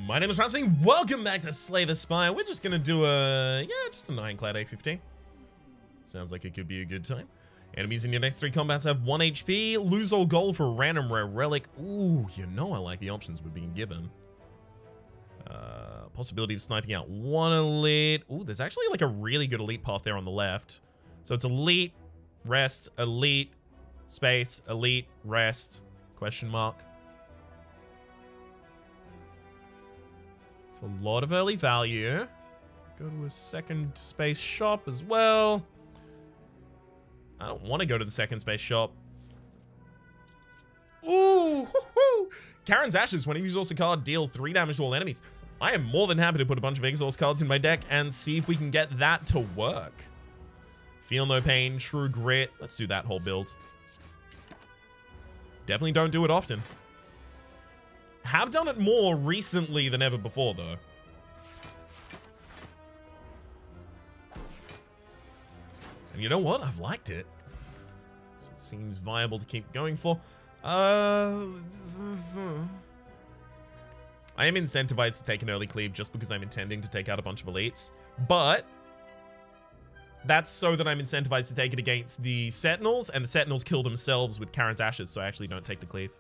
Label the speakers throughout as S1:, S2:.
S1: My name is Rhapsody. Welcome back to Slay the Spire. We're just gonna do just an Ironclad A15. Sounds like it could be a good time. Enemies in your next 3 combats have 1 HP. Lose all gold for a random rare relic. Ooh, you know I like the options we're being given. Possibility of sniping out 1 elite. Ooh, there's actually like a really good elite path there on the left. So it's elite, rest, elite, space, elite, rest, question mark. It's a lot of early value. Go to a second space shop as well. I don't want to go to the second space shop. Ooh! Hoo-hoo! Karen's Ashes. When you exhaust a card, deal 3 damage to all enemies. I am more than happy to put a bunch of exhaust cards in my deck and see if we can get that to work. Feel no pain, true grit. Let's do that whole build. Definitely don't do it often. Have done it more recently than ever before, though. And you know what? I've liked it. So it seems viable to keep going for. I am incentivized to take an early cleave just because I'm intending to take out a bunch of elites. But that's so that I'm incentivized to take it against the Sentinels, and the Sentinels kill themselves with Karen's Ashes, so I actually don't take the cleave.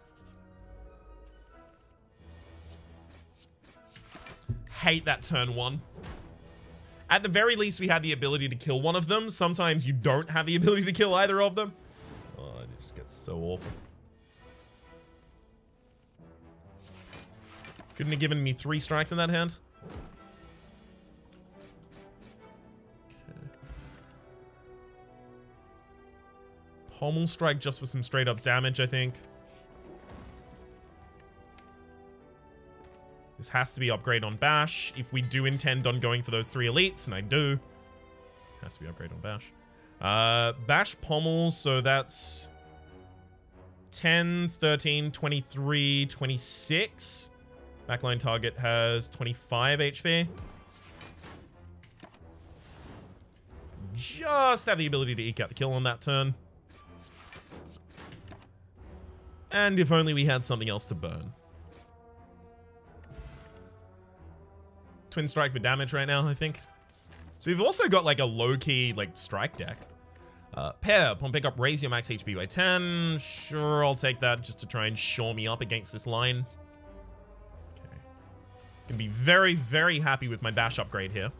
S1: Hate that turn 1. At the very least, we had the ability to kill one of them. Sometimes you don't have the ability to kill either of them. Oh, it just gets so awful. Couldn't have given me 3 strikes in that hand. Okay. Pommel strike just for some straight up damage, I think. This has to be upgrade on Bash if we do intend on going for those 3 elites, and I do. Has to be upgrade on Bash. Bash Pommel, so that's 10, 13, 23, 26. Backline target has 25 HP. Just have the ability to eke out the kill on that turn. And if only we had something else to burn. Twin strike for damage right now, I think. So we've also got like a low-key like strike deck. Pair, upon pickup, raise your max HP by 10. Sure, I'll take that just to try and shore me up against this line. Okay. Can be very, very happy with my Bash upgrade here.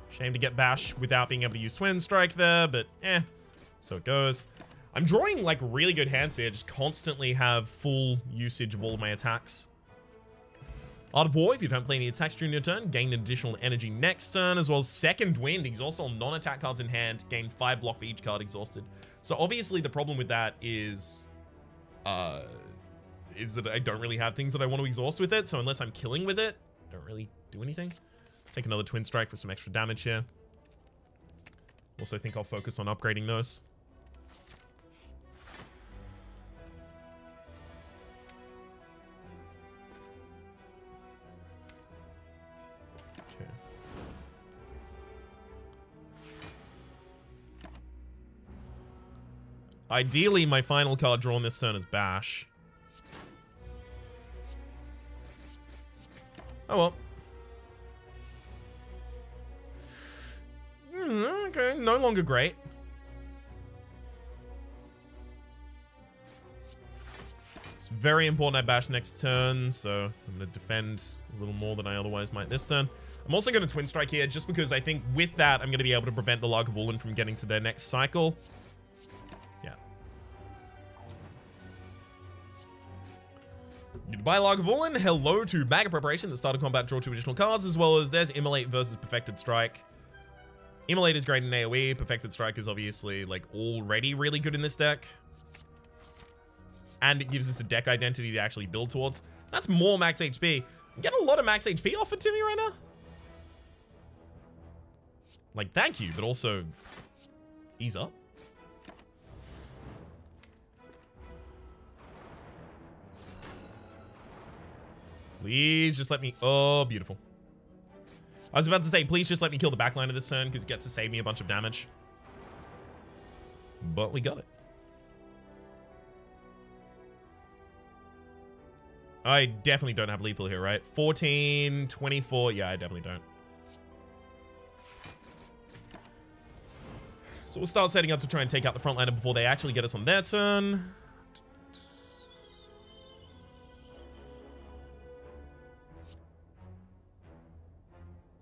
S1: Shame to get Bash without being able to use Twin strike there, but so it goes. I'm drawing like really good hands here, just constantly have full usage of all of my attacks. Art of War, if you don't play any attacks during your turn, gain additional energy next turn, as well as Second Wind. Exhaust all non-attack cards in hand, gain 5 block for each card exhausted. So obviously the problem with that is that I don't really have things that I want to exhaust with it, so unless I'm killing with it, I don't really do anything. Take another Twin Strike for some extra damage here. Also think I'll focus on upgrading those. Ideally, my final card drawn this turn is Bash. Oh well. Okay, no longer great. It's very important I Bash next turn, so I'm going to defend a little more than I otherwise might this turn. I'm also going to Twin Strike here, just because I think with that, I'm going to be able to prevent the Lagavulin from getting to their next cycle. Goodbye, Lagavulin. Hello to Bag of Preparation. The start of combat, draw 2 additional cards, as well as there's Immolate versus Perfected Strike. Immolate is great in AoE. Perfected Strike is obviously like already really good in this deck. And it gives us a deck identity to actually build towards. That's more max HP. I'm getting a lot of max HP offered to me right now. Like, thank you, but also ease up. Please just let me... Oh, beautiful. I was about to say, please just let me kill the backline of this turn, because it gets to save me a bunch of damage. But we got it. I definitely don't have lethal here, right? 14, 24. Yeah, I definitely don't. So we'll start setting up to try and take out the frontliner before they actually get us on their turn.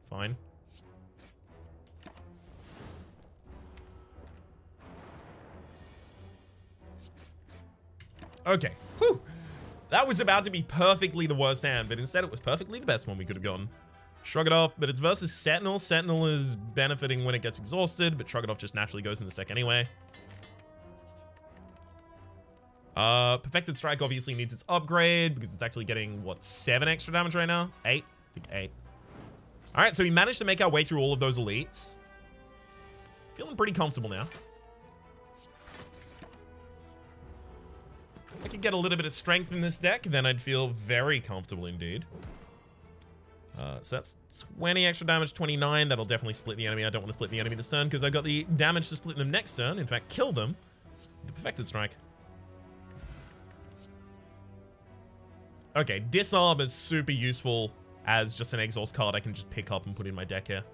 S1: Fine. Okay. Whew. That was about to be perfectly the worst hand, but instead it was perfectly the best one we could have gotten. Shrug it off, but it's versus Sentinel. Sentinel is benefiting when it gets exhausted, but Shrug it off just naturally goes in this deck anyway. Perfected Strike obviously needs its upgrade because it's actually getting, what, 7 extra damage right now? 8? I think 8. Alright, so we managed to make our way through all of those elites. Feeling pretty comfortable now. I could get a little bit of strength in this deck, then I'd feel very comfortable indeed. So that's 20 extra damage, 29. That'll definitely split the enemy. I don't want to split the enemy this turn because I've got the damage to split them next turn. In fact, kill them. The Perfected Strike. Okay, Disarm is super useful as just an exhaust card I can just pick up and put in my deck here.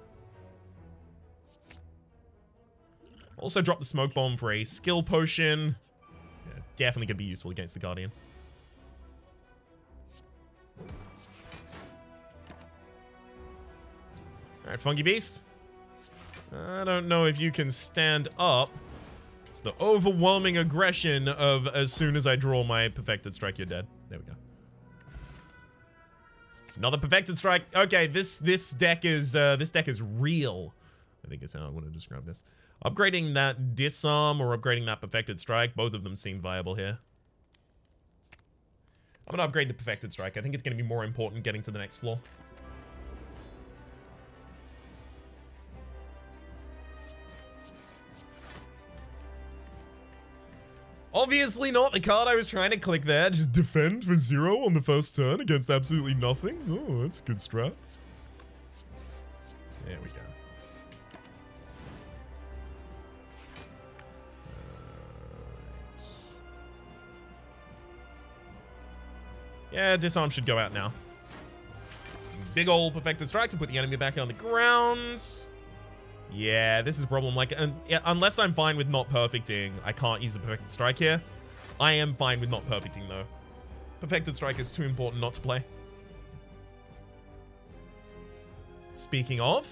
S1: Also drop the Smoke Bomb for a skill potion. Yeah, definitely going to be useful against the Guardian. Alright, Funky Beast. I don't know if you can stand up. It's the overwhelming aggression of as soon as I draw my Perfected Strike, you're dead. There we go. Another Perfected Strike. Okay, this deck is real. I think is how I want to describe this. Upgrading that Disarm or upgrading that Perfected Strike, both of them seem viable here. I'm going to upgrade the Perfected Strike. I think it's going to be more important getting to the next floor. Obviously not the card I was trying to click there. Just defend for 0 on the first turn against absolutely nothing. Oh, that's a good strat. There we go. Yeah, Disarm should go out now. Big ol' Perfected Strike to put the enemy back on the ground. Yeah, this is a problem. Like, yeah, unless I'm fine with not perfecting, I can't use a Perfected Strike here. I am fine with not perfecting, though. Perfected Strike is too important not to play. Speaking of...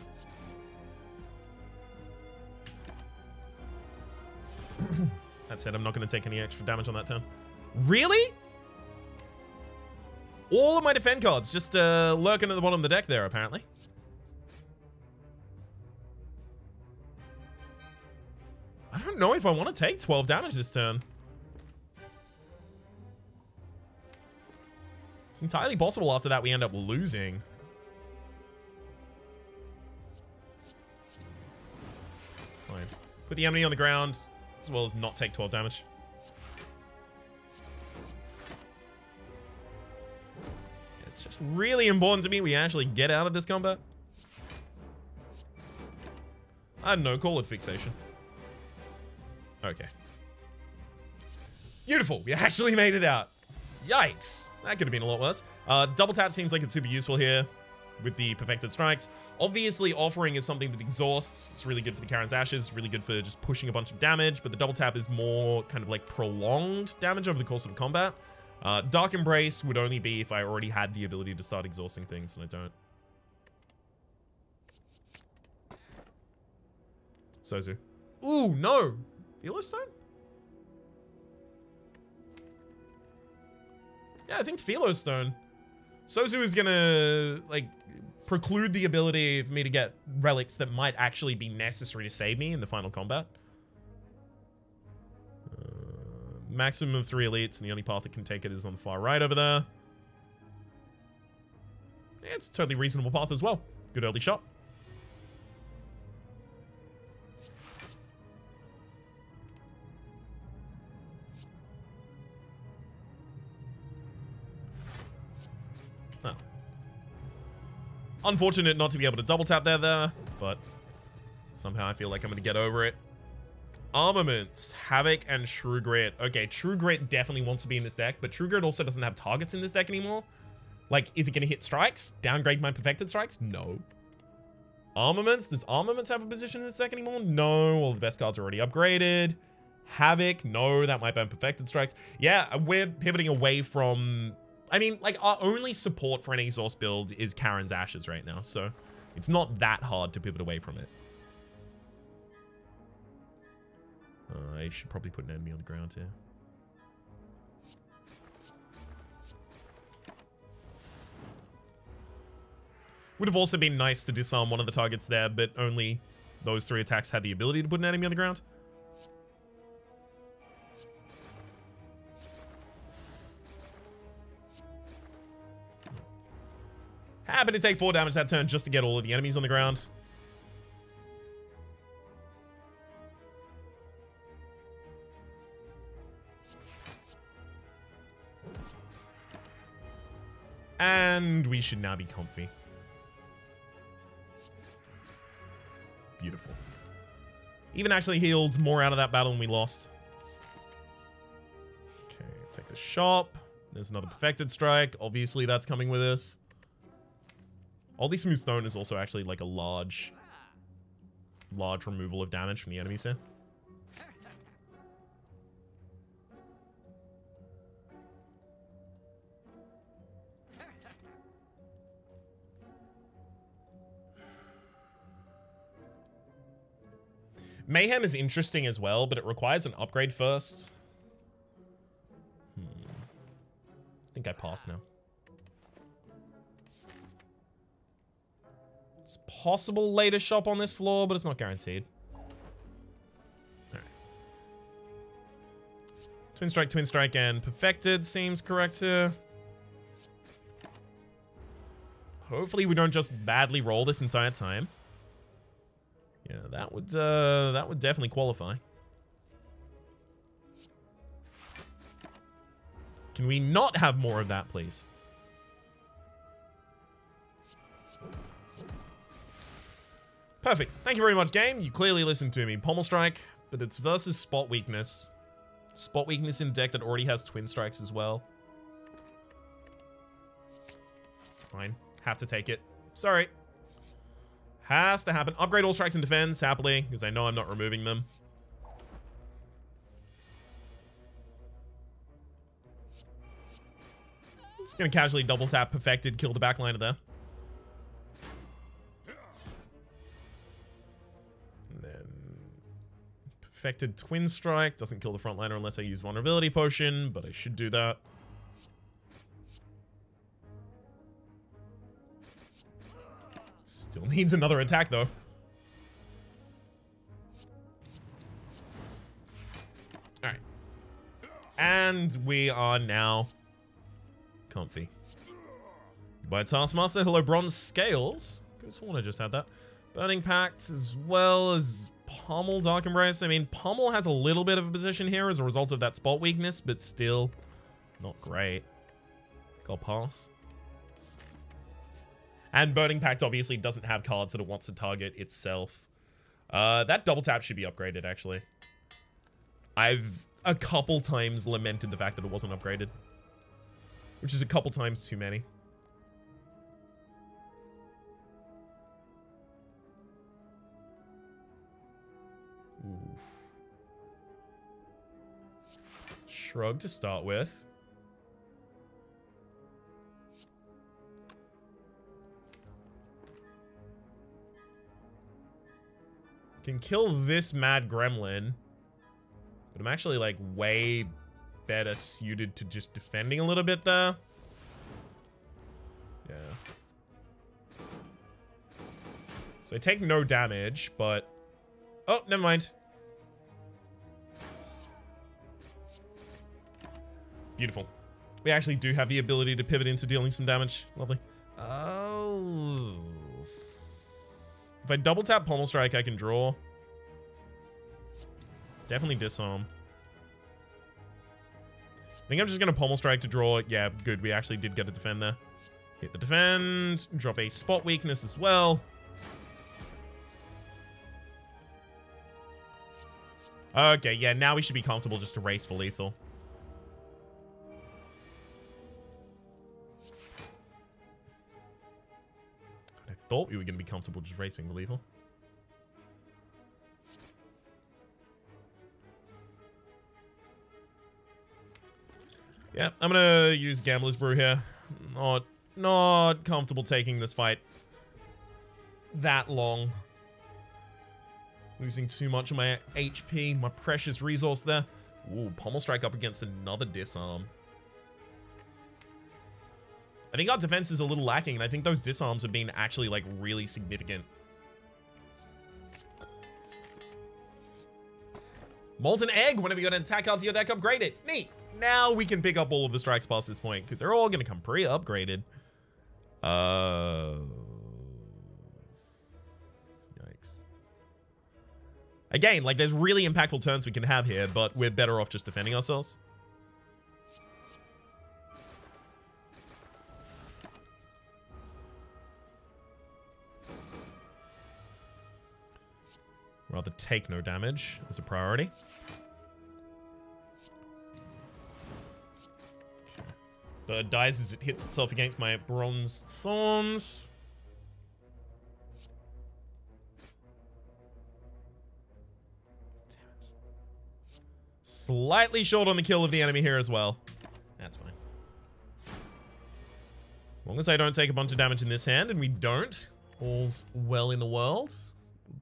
S1: That said, I'm not going to take any extra damage on that turn. Really? All of my defend cards just lurking at the bottom of the deck there, apparently. I don't know if I want to take 12 damage this turn. It's entirely possible after that we end up losing. Fine. Put the enemy on the ground, as well as not take 12 damage. It's just really important to me we actually get out of this combat. I don't know, call it fixation. Okay. Beautiful. We actually made it out. Yikes. That could have been a lot worse. Double tap seems like it's super useful here with the Perfected Strikes. Obviously, offering is something that exhausts. It's really good for the Karen's Ashes. Really good for just pushing a bunch of damage. But the double tap is more kind of like prolonged damage over the course of the combat. Dark Embrace would only be if I already had the ability to start exhausting things, and I don't. Sozu. Ooh, no. Philostone? Yeah, I think Philostone. Sozu is gonna, like, preclude the ability for me to get relics that might actually be necessary to save me in the final combat. Maximum of 3 elites, and the only path that can take it is on the far right over there. Yeah, it's a totally reasonable path as well. Good early shot. Unfortunate not to be able to double tap there, but somehow I feel like I'm going to get over it. Armaments, Havoc, and True Grit. Okay, True Grit definitely wants to be in this deck, but True Grit also doesn't have targets in this deck anymore. Like, is it going to hit strikes? Downgrade my perfected strikes? No. Armaments? Does Armaments have a position in this deck anymore? No. All the best cards are already upgraded. Havoc? No, that might ban perfected strikes. Yeah, we're pivoting away from... I mean, like, our only support for an exhaust build is Karen's Ashes right now, so it's not that hard to pivot away from it. I should probably put an enemy on the ground here. Would have also been nice to disarm one of the targets there, but only those 3 attacks had the ability to put an enemy on the ground. Happy to take 4 damage that turn just to get all of the enemies on the ground. And we should now be comfy. Beautiful. Even actually healed more out of that battle than we lost. Okay, take the shop. There's another perfected strike. Obviously, that's coming with us. All these smooth stone is also actually like a large removal of damage from the enemies here. Mayhem is interesting as well, but it requires an upgrade first. I think I pass now. It's possible later shop on this floor, but it's not guaranteed. Alright. Twin Strike, and Perfected seems correct here. Hopefully we don't just badly roll this entire time. Yeah, that would definitely qualify. Can we not have more of that, please? Perfect. Thank you very much, game. You clearly listened to me. Pommel Strike, but it's versus Spot Weakness. Spot Weakness in a deck that already has Twin Strikes as well. Fine. Have to take it. Sorry. Has to happen. Upgrade all strikes and defense, happily, because I know I'm not removing them. Just gonna casually double tap Perfected, kill the backliner there. And then Perfected Twin Strike. Doesn't kill the frontliner unless I use Vulnerability Potion, but I should do that. Still needs another attack, though. Alright. And we are now comfy. Goodbye, Taskmaster. Hello, Bronze Scales. Could have sworn I just had that. Burning Pact, as well as Pommel, Dark Embrace. I mean, Pommel has a little bit of a position here as a result of that spot weakness, but still not great. I'll pass. And Burning Pact obviously doesn't have cards that it wants to target itself. That double tap should be upgraded, actually. I've a couple times lamented the fact that it wasn't upgraded. Which is a couple times too many. Oof. Shrug to start with. Can kill this mad gremlin, but I'm actually like way better suited to just defending a little bit there. Yeah. So I take no damage, but oh, never mind. Beautiful. We actually do have the ability to pivot into dealing some damage. Lovely. Oh. If I double tap Pommel Strike, I can draw. Definitely disarm. I think I'm just going to Pommel Strike to draw. Yeah, good. We actually did get a defend there. Hit the defend. Drop a spot weakness as well. Okay, yeah, now we should be comfortable just to race for lethal. I thought we were going to be comfortable just racing for lethal. Yeah, I'm going to use Gambler's Brew here. Not comfortable taking this fight that long. Losing too much of my HP, my precious resource there. Ooh, Pommel Strike up against another disarm. I think our defense is a little lacking, and I think those disarms have been actually, like, really significant. Molten Egg, whenever you got an attack card to your deck, upgrade it. Neat. Now we can pick up all of the strikes past this point, because they're all going to come pre-upgraded. Yikes. Again, like, there's really impactful turns we can have here, but we're better off just defending ourselves. Rather take no damage as a priority. Bird dies as it hits itself against my bronze thorns. Damn it. Slightly short on the kill of the enemy here as well. That's fine. As long as I don't take a bunch of damage in this hand, and we don't, all's well in the world.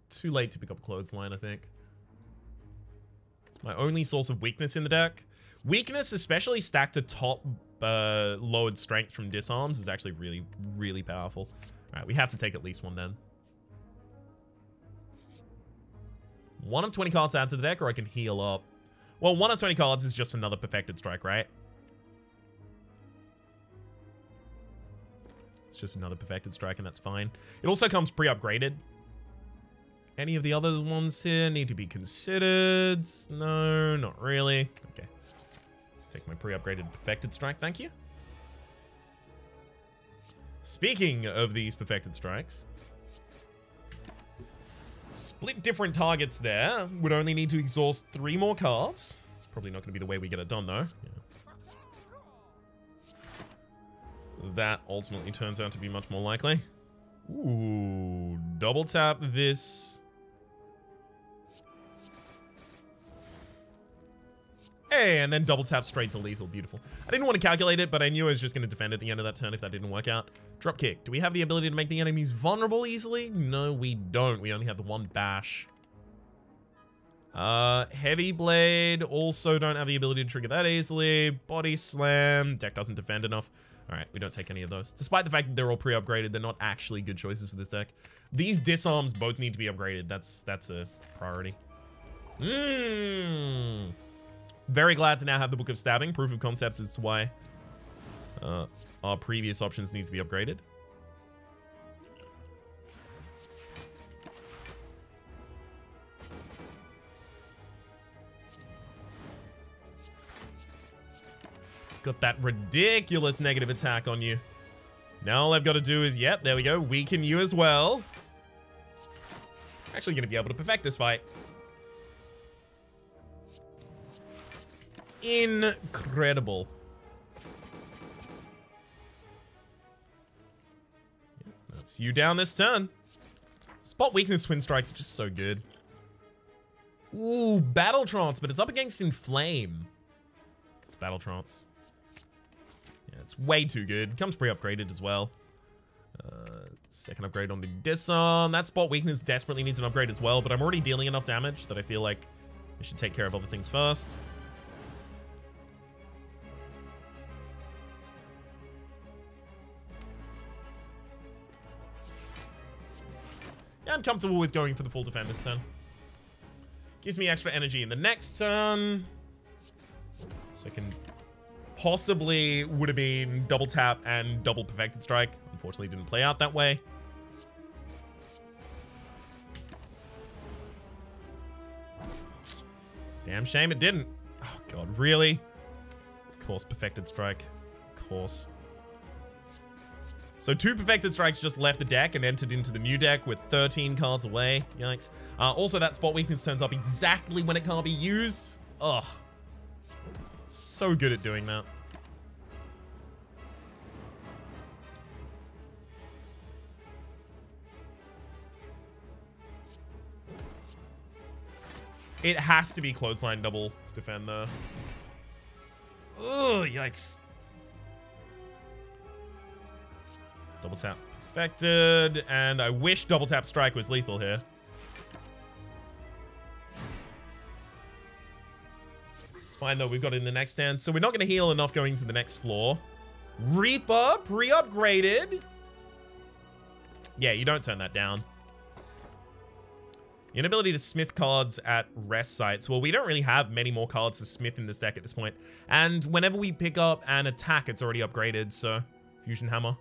S1: Too late to pick up Clothesline, I think. It's my only source of weakness in the deck. Weakness, especially stacked to top lowered strength from disarms, is actually really, really powerful. Alright, we have to take at least one then. 1 of 20 cards add to the deck, or I can heal up. Well, 1 of 20 cards is just another Perfected Strike, right? It's just another Perfected Strike, and that's fine. It also comes pre-upgraded. Any of the other ones here need to be considered? No, not really. Okay. Take my pre-upgraded Perfected Strike, thank you. Speaking of these Perfected Strikes, split different targets there. Would only need to exhaust 3 more cards. It's probably not going to be the way we get it done, though. Yeah. That ultimately turns out to be much more likely. Ooh, double tap this. Hey, and then double tap straight to lethal. Beautiful. I didn't want to calculate it, but I knew I was just going to defend at the end of that turn if that didn't work out. Drop kick. Do we have the ability to make the enemies vulnerable easily? No, we don't. We only have the 1 bash. Heavy blade. Also don't have the ability to trigger that easily. Body slam. Deck doesn't defend enough. Alright, we don't take any of those. Despite the fact that they're all pre-upgraded, they're not actually good choices for this deck. These disarms both need to be upgraded. That's a priority. Very glad to now have the Book of Stabbing. Proof of concept as to why our previous options need to be upgraded. Got that ridiculous negative attack on you. Now all I've got to do is, yep, there we go. Weaken you as well. Actually going to be able to perfect this fight. Incredible. That's you down this turn. Spot weakness twin strikes are just so good. Ooh, Battle Trance, but it's up against Inflame. It's Battle Trance. Yeah, it's way too good. Comes pre-upgraded as well. Second upgrade on the disarm. That spot weakness desperately needs an upgrade as well, but I'm already dealing enough damage that I feel like I should take care of other things first. Yeah, I'm comfortable with going for the full defend this turn. Gives me extra energy in the next turn. So I can possibly would have been double tap and double perfected strike. Unfortunately, didn't play out that way. Damn shame it didn't. Oh god, really? Of course, perfected strike. Of course. So 2 Perfected Strikes just left the deck and entered into the new deck with 13 cards away. Yikes. Also, that spot weakness turns up exactly when it can't be used. Ugh. So good at doing that. It has to be Clothesline double defend though. Ugh, yikes. Double tap perfected, and I wish double tap strike was lethal here. It's fine though, we've got it in the next stand, so we're not going to heal enough going to the next floor. Reaper, pre-upgraded. Yeah, you don't turn that down. Inability to smith cards at rest sites. Well, we don't really have many more cards to smith in this deck at this point. And whenever we pick up an attack, it's already upgraded, so Fusion Hammer.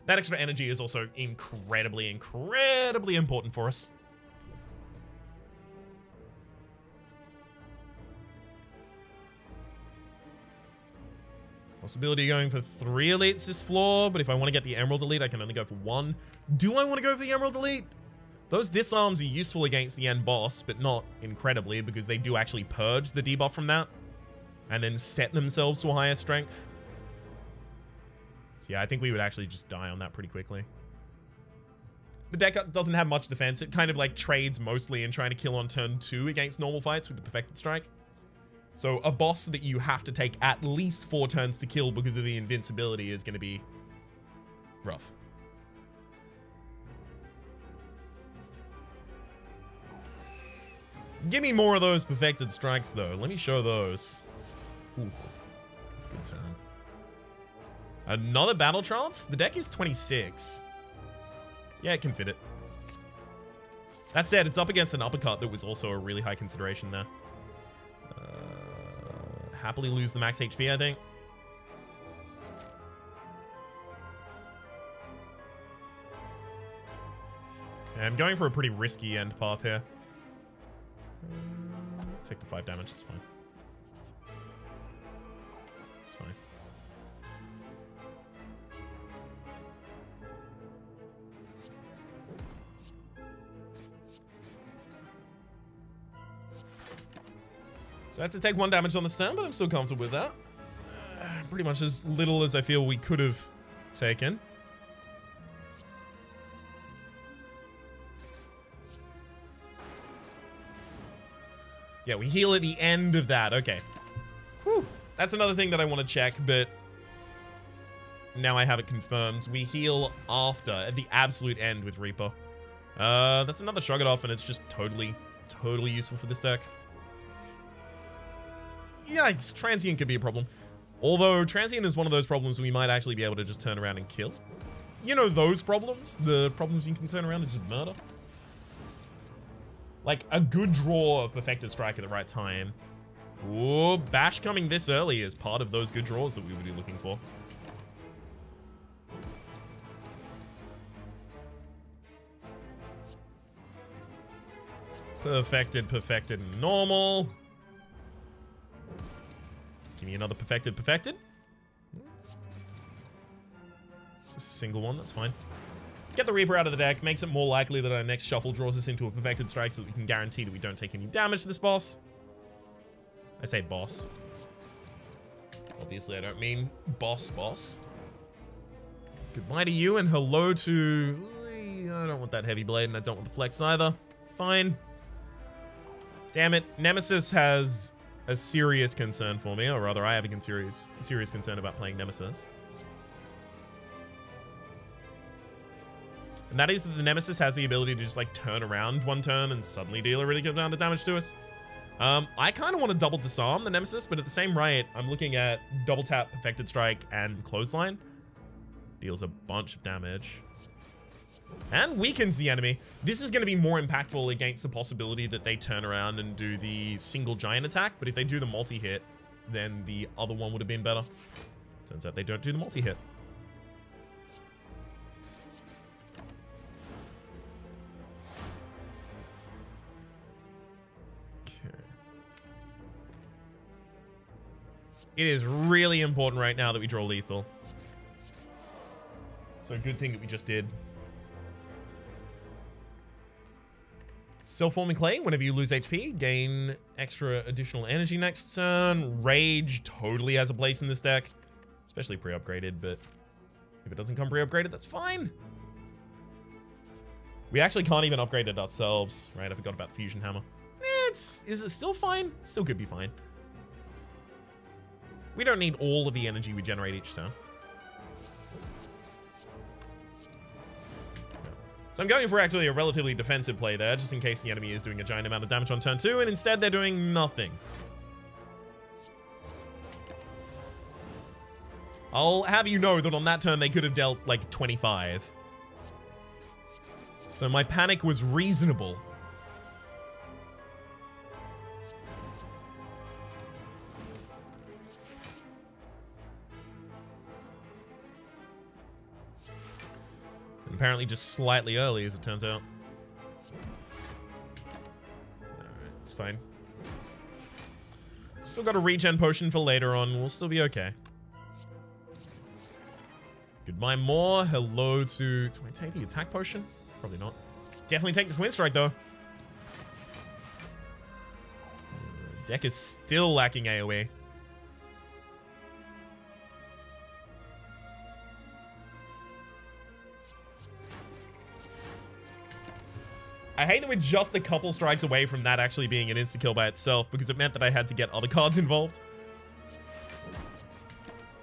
S1: That extra energy is also incredibly, incredibly important for us. Possibility of going for 3 elites this floor, but if I want to get the Emerald Elite, I can only go for 1. Do I want to go for the Emerald Elite? Those disarms are useful against the end boss, but not incredibly, because they do actually purge the debuff from that, and then set themselves to a higher strength. So yeah, I think we would actually just die on that pretty quickly. The deck doesn't have much defense. It kind of like trades mostly in trying to kill on turn 2 against normal fights with the Perfected Strike. So a boss that you have to take at least 4 turns to kill because of the invincibility is going to be rough. Give me more of those Perfected Strikes, though. Let me show those. Ooh, good turn. Another Battle Trance? The deck is 26. Yeah, it can fit it. That said, it's up against an Uppercut that was also a really high consideration there. Happily lose the max HP, I think. Okay, I'm going for a pretty risky end path here. Take the 5 damage, it's fine. It's fine. So I have to take 1 damage on the turn, but I'm still comfortable with that. Pretty much as little as I feel we could have taken. Yeah, we heal at the end of that. Okay. Whew. That's another thing that I want to check, but now I have it confirmed. We heal after, at the absolute end with Reaper. That's another Shrug It Off, and it's just totally useful for this deck. Yikes, Transient could be a problem. Although, Transient is one of those problems we might actually be able to just turn around and kill. You know those problems? The problems you can turn around and just murder? Like, a good draw of Perfected Strike at the right time. Ooh, Bash coming this early is part of those good draws that we would be looking for. Perfected, normal. Give me another perfected. Just a single one, that's fine. Get the Reaper out of the deck, makes it more likely that our next shuffle draws us into a Perfected Strike so that we can guarantee that we don't take any damage to this boss. I say boss. Obviously, I don't mean boss. Goodbye to you and hello to... I don't want that Heavy Blade and I don't want the Flex either. Fine. Damn it. Nemesis has a serious concern for me, or rather I have a serious concern about playing Nemesis. And that is that the Nemesis has the ability to just like turn around 1 turn and suddenly deal a really good amount of damage to us. I kind of want to double disarm the Nemesis, but at the same rate, I'm looking at double tap, Perfected Strike, and Clothesline. Deals a bunch of damage. And weakens the enemy. This is going to be more impactful against the possibility that they turn around and do the single giant attack, but if they do the multi-hit, then the other one would have been better. Turns out they don't do the multi-hit. It is really important right now that we draw lethal. So good thing that we just did. Self-forming clay, whenever you lose HP, gain extra additional energy next turn. Rage totally has a place in this deck. Especially pre-upgraded, but if it doesn't come pre-upgraded, that's fine. We actually can't even upgrade it ourselves, right? I forgot about Fusion Hammer. Is it still fine? Still could be fine. We don't need all of the energy we generate each turn. So I'm going for actually a relatively defensive play there, just in case the enemy is doing a giant amount of damage on turn 2, and instead they're doing nothing. I'll have you know that on that turn they could have dealt like 25. So my panic was reasonable. And apparently just slightly early, as it turns out. Alright, it's fine. Still got a regen potion for later on. We'll still be okay. Goodbye, more. Hello to... Do I take the attack potion? Probably not. Definitely take the Twin Strike, though. Deck is still lacking AoE. I hate that we're just a couple strikes away from that actually being an insta-kill by itself, because it meant that I had to get other cards involved.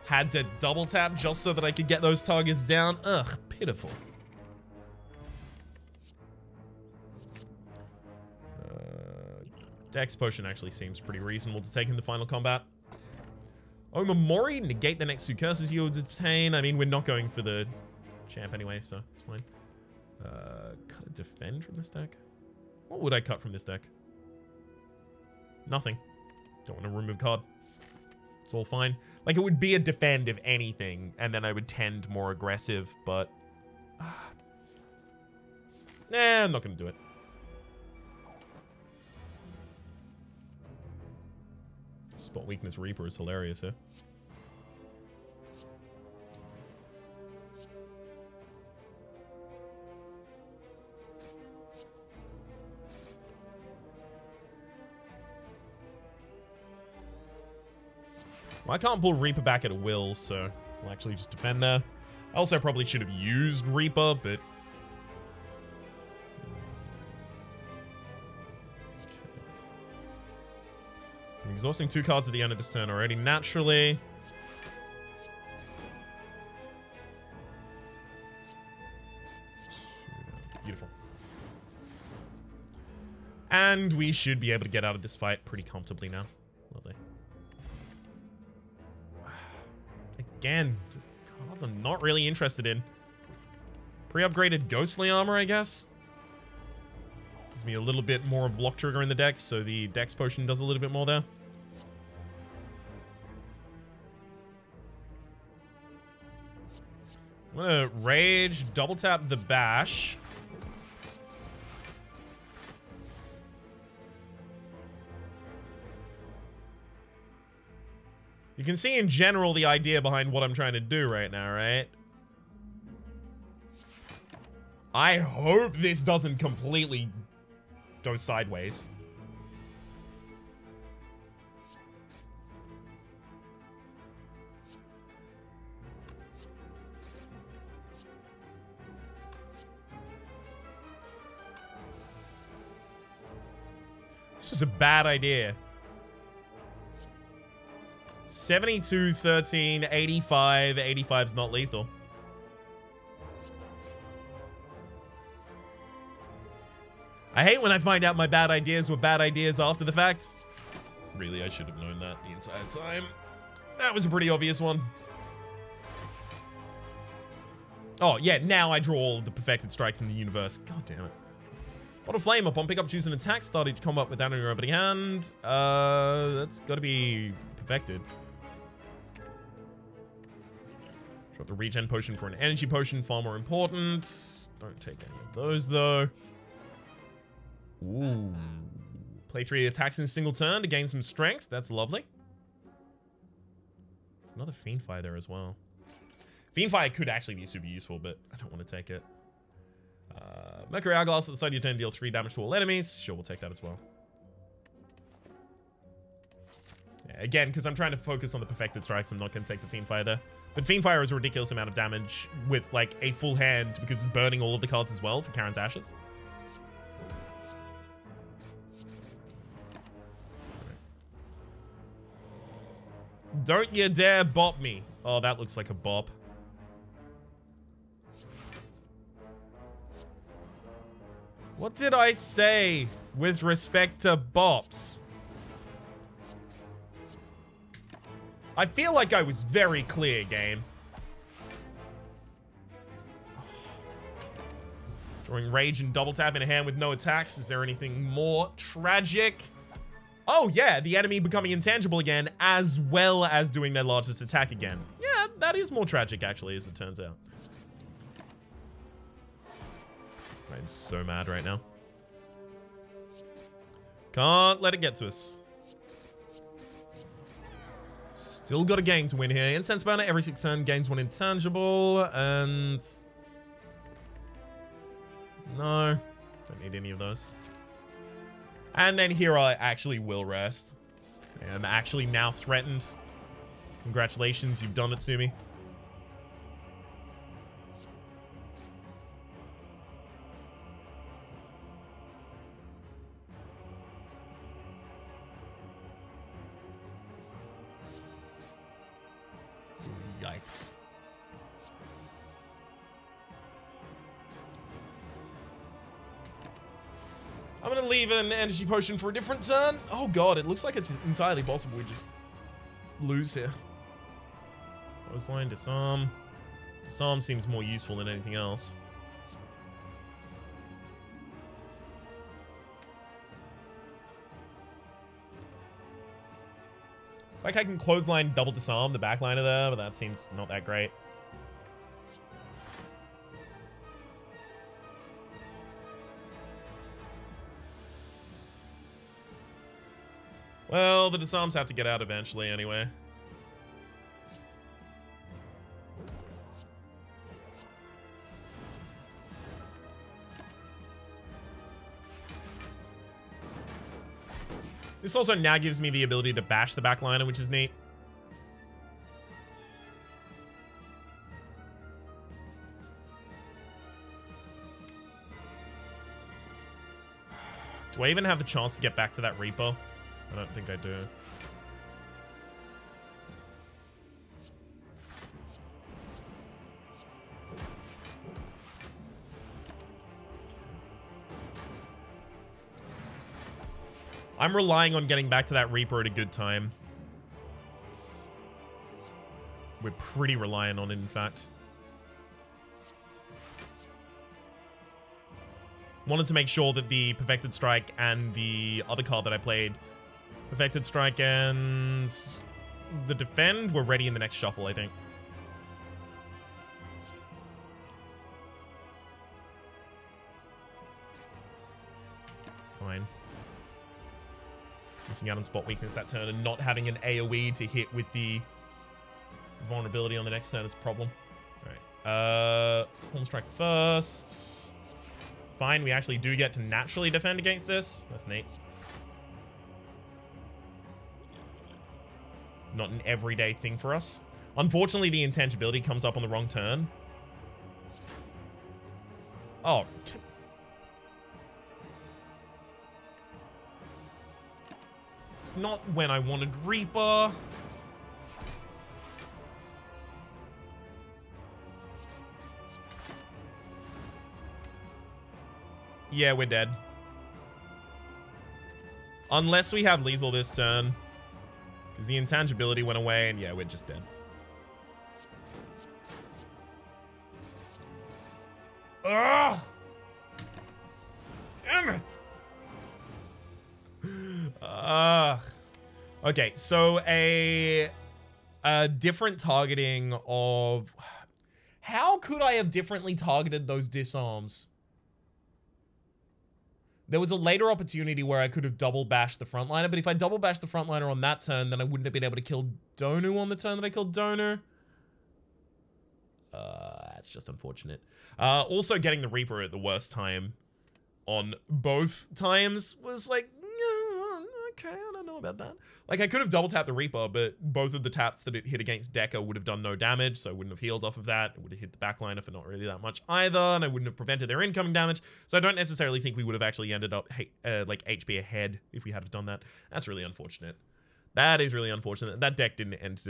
S1: Had to double tap just so that I could get those targets down. Ugh, pitiful. Dex Potion actually seems pretty reasonable to take in the final combat. Oh, Memori, negate the next 2 curses you obtain. I mean, we're not going for the champ anyway, so it's fine. Cut a defend from this deck? What would I cut from this deck? Nothing. Don't want to remove a card. It's all fine. Like, it would be a defend if anything, and then I would tend more aggressive, but... Nah, I'm not going to do it. Spot Weakness Reaper is hilarious here. Well, I can't pull Reaper back at a will, so I'll actually just defend there. I also probably should have used Reaper, but... So I'm exhausting 2 cards at the end of this turn already, naturally. Beautiful. And we should be able to get out of this fight pretty comfortably now. Lovely. Again, just cards I'm not really interested in. Pre-upgraded Ghostly Armor, I guess. Gives me a little bit more block trigger in the deck, so the Dex Potion does a little bit more there. I'm gonna Rage, double tap the Bash. You can see in general the idea behind what I'm trying to do right now, right? I hope this doesn't completely go sideways. This was a bad idea. 72, 13, 85. 85's not lethal. I hate when I find out my bad ideas were bad ideas after the fact. Really, I should have known that the entire time. That was a pretty obvious one. Oh, yeah, now I draw all of the perfected strikes in the universe. God damn it. Bottle Flame, upon pick up, choose an attack, start each combat without any opening hand. That's gotta be perfected. Drop the regen potion for an energy potion, far more important. Don't take any of those, though. Ooh. Play 3 attacks in a single turn to gain some strength. That's lovely. There's another Fiend Fire there as well. Fiendfire could actually be super useful, but I don't want to take it. Mercury Hourglass at the start of your turn, deal 3 damage to all enemies. Sure, we'll take that as well. Yeah, again, because I'm trying to focus on the Perfected Strikes, I'm not going to take the Fiendfire there. But Fiendfire is a ridiculous amount of damage with, like, a full hand because it's burning all of the cards as well for Karen's Ashes. Don't you dare bop me. Oh, that looks like a bop. What did I say with respect to bops? I feel like I was very clear, game. Drawing Rage and double tap in a hand with no attacks. Is there anything more tragic? Oh yeah, the enemy becoming intangible again, as well as doing their largest attack again. Yeah, that is more tragic, actually, as it turns out. I'm so mad right now. Can't let it get to us. Still got a game to win here. Incense Burner every 6 turns gains 1 intangible, and... no, don't need any of those. And then here I actually will rest. I'm actually now threatened. Congratulations, you've done it to me. Yikes. I'm gonna leave an energy potion for a different turn. Oh god, it looks like it's entirely possible we just lose here. Clothesline, disarm. Disarm seems more useful than anything else. It's like I can clothesline double disarm the backliner there, but that seems not that great. Well, the disarms have to get out eventually anyway. This also now gives me the ability to bash the backliner, which is neat. Do I even have the chance to get back to that Reaper? I don't think I do. I'm relying on getting back to that Reaper at a good time. We're pretty reliant on it, in fact. Wanted to make sure that the Perfected Strike and the other card that I played, Perfected Strike and the Defend, were ready in the next shuffle, I think. Fine. Missing out on spot weakness that turn and not having an AoE to hit with the vulnerability on the next turn is a problem. Alright. Palm Strike first. Fine, we actually do get to naturally defend against this. That's neat. Not an everyday thing for us. Unfortunately, the intangibility comes up on the wrong turn. Oh. It's not when I wanted Reaper. Yeah, we're dead. Unless we have lethal this turn. Because the intangibility went away, and yeah, we're just dead. Ugh! Damn it! Okay, so a different targeting of... How could I have differently targeted those disarms? There was a later opportunity where I could have double bashed the frontliner, but if I double bashed the frontliner on that turn, then I wouldn't have been able to kill Donu on the turn that I killed Donu. That's just unfortunate. Also, getting the Reaper at the worst time on both times was like, okay, I don't know about that. Like, I could have double tapped the Reaper, but both of the taps that it hit against Decker would have done no damage, so I wouldn't have healed off of that. It would have hit the backliner for not really that much either, and I wouldn't have prevented their incoming damage. So I don't necessarily think we would have actually ended up like HP ahead if we had have done that. That's really unfortunate. That is really unfortunate. That deck didn't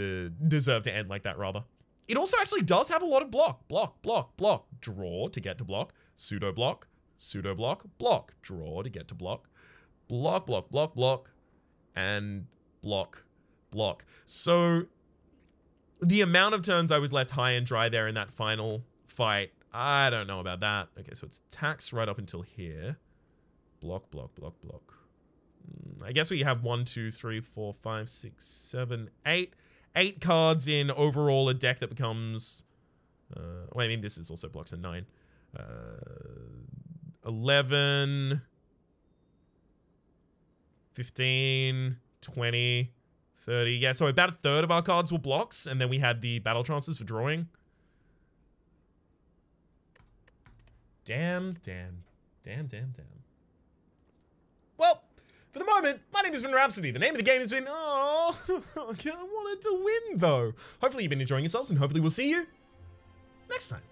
S1: deserve to end like that, rather. It also actually does have a lot of block. Block, block, block. Draw to get to block. Pseudo block. Pseudo block. Block. Draw to get to block. Block, block, block, block. And block, block. So the amount of turns I was left high and dry there in that final fight, I don't know about that. Okay, so it's attacks right up until here. Block, block, block, block. I guess we have 1, 2, 3, 4, 5, 6, 7, 8. 8 cards in overall a deck that becomes... well, I mean, this is also blocks and 9. 11... 15, 20, 30. Yeah, so about a third of our cards were blocks, and then we had the battle trances for drawing. Damn, damn, damn, damn, damn. Well, for the moment, my name has been Rhapsody. The name of the game has been... Oh, I wanted to win, though. Hopefully you've been enjoying yourselves, and hopefully we'll see you next time.